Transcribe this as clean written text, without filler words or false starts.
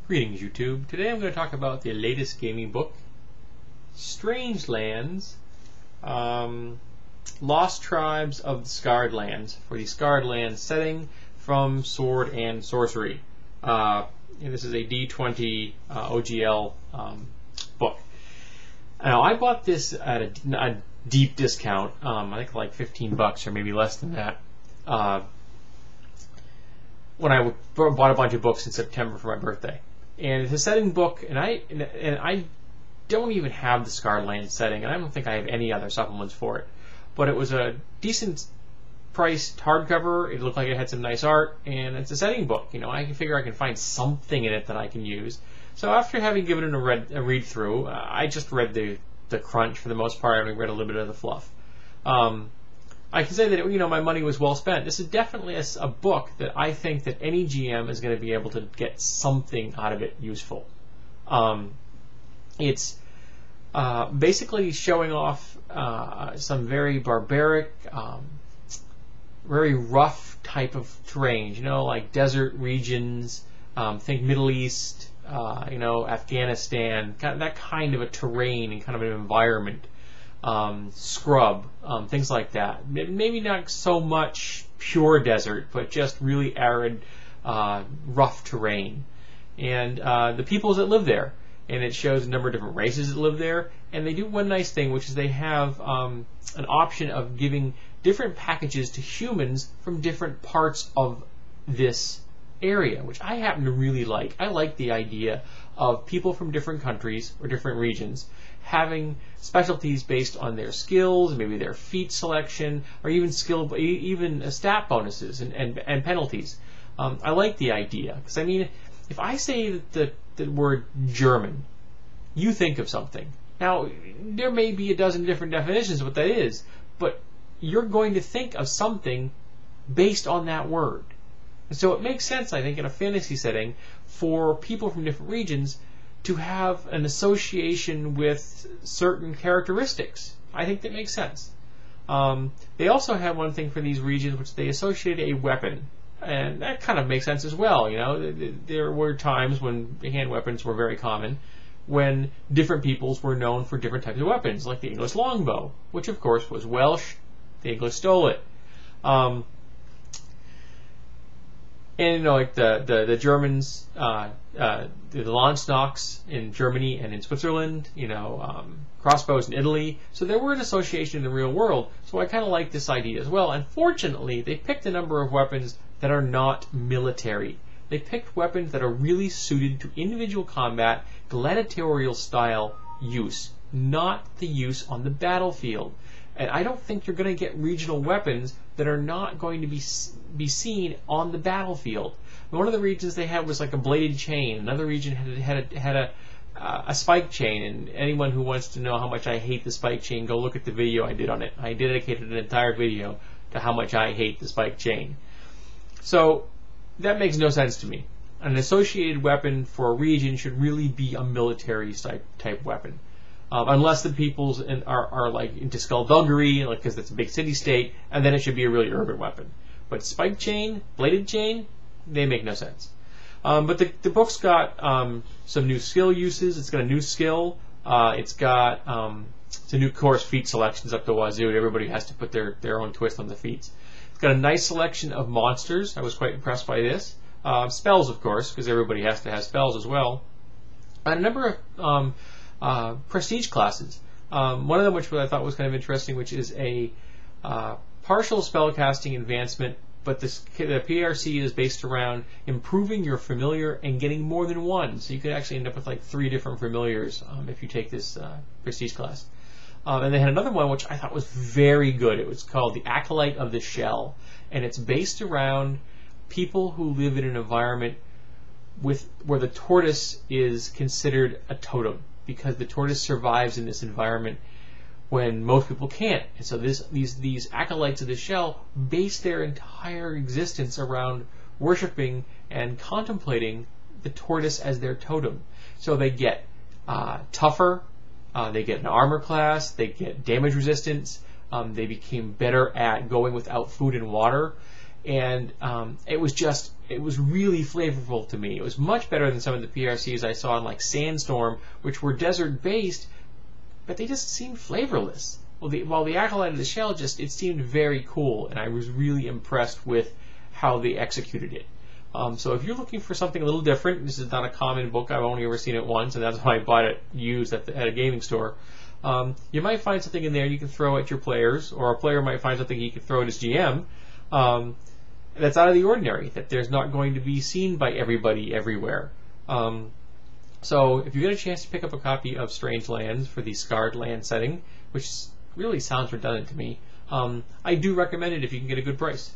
Greetings, YouTube. Today I'm going to talk about the latest gaming book, Strangelands, Lost Tribes of the Scarred Lands, for the Scarred Lands setting from Sword and Sorcery. And this is a D20 OGL book. Now, I bought this at a deep discount, I think like $15 or maybe less than that, when I bought a bunch of books in September for my birthday. And it's a setting book, and I don't even have the Scarred Lands setting, and I don't think I have any other supplements for it. But it was a decent priced hardcover. It looked like it had some nice art, and it's a setting book. You know, I can figure I can find something in it that I can use. So after having given it a read through, I just read the crunch for the most part. I only read a little bit of the fluff. I can say that my money was well spent. This is definitely a book that I think that any GM is going to be able to get something out of it useful. It's basically showing off some very barbaric, very rough type of terrain. Like desert regions. Think Middle East. Afghanistan. That kind of a terrain and kind of an environment. Scrub, things like that. Maybe not so much pure desert, but just really arid, rough terrain. And the peoples that live there. And it shows a number of different races that live there. And they do one nice thing, which is they have an option of giving different packages to humans from different parts of this area, which I happen to really like. I like the idea of people from different countries or different regions having specialties based on their skills, maybe their feat selection, or even stat bonuses and penalties. I like the idea, because I mean, if I say the word German, you think of something. Now, there may be a dozen different definitions of what that is, but you're going to think of something based on that word. And so it makes sense, I think, in a fantasy setting for people from different regions to have an association with certain characteristics. I think that makes sense. They also have one thing for these regions, which they associate a weapon. And that kind of makes sense as well. There were times when hand weapons were very common, when different peoples were known for different types of weapons, like the English longbow, which of course was Welsh. The English stole it. And like the Germans, the Landsknechts in Germany and in Switzerland, crossbows in Italy. So there were an association in the real world. So I kind of like this idea as well. Unfortunately, they picked a number of weapons that are not military. They picked weapons that are really suited to individual combat, gladiatorial style use, not the use on the battlefield. And I don't think you're going to get regional weapons that are not going to be seen on the battlefield. One of the regions they had was like a bladed chain. Another region had a spike chain. And anyone who wants to know how much I hate the spike chain, go look at the video I did on it. I dedicated an entire video to how much I hate the spike chain. So that makes no sense to me. An associated weapon for a region should really be a military type weapon. Unless the peoples are like into skullduggery, like because it's a big city-state, and then it should be a really urban weapon. But spike chain, bladed chain, they make no sense. But the book's got some new skill uses. It's got a new skill. It's got some new course feat selections up the wazoo. Everybody has to put their own twist on the feats. It's got a nice selection of monsters. I was quite impressed by this. Spells, of course, because everybody has to have spells as well. And a number of prestige classes. One of them, which I thought was kind of interesting, which is a partial spellcasting advancement, but the PRC is based around improving your familiar and getting more than one. So you could actually end up with like 3 different familiars if you take this prestige class. And they had another one which I thought was very good. It was called the Acolyte of the Shell, and it's based around people who live in an environment where the tortoise is considered a totem, because the tortoise survives in this environment when most people can't. And so these acolytes of the shell base their entire existence around worshiping and contemplating the tortoise as their totem. So they get tougher, they get an armor class, they get damage resistance, they became better at going without food and water, and it was just it was really flavorful to me. It was much better than some of the PRCs I saw in like Sandstorm, which were desert-based, but they just seemed flavorless. While the Acolyte of the Shell it seemed very cool, and I was really impressed with how they executed it. So if you're looking for something a little different, this is not a common book. I've only ever seen it once, and that's why I bought it used at a gaming store. You might find something in there you can throw at your players, or a player might find something he can throw at his GM. That's out of the ordinary, that there's not going to be seen by everybody everywhere. So if you get a chance to pick up a copy of Strange Lands for the Scarred Land setting, which really sounds redundant to me, I do recommend it if you can get a good price.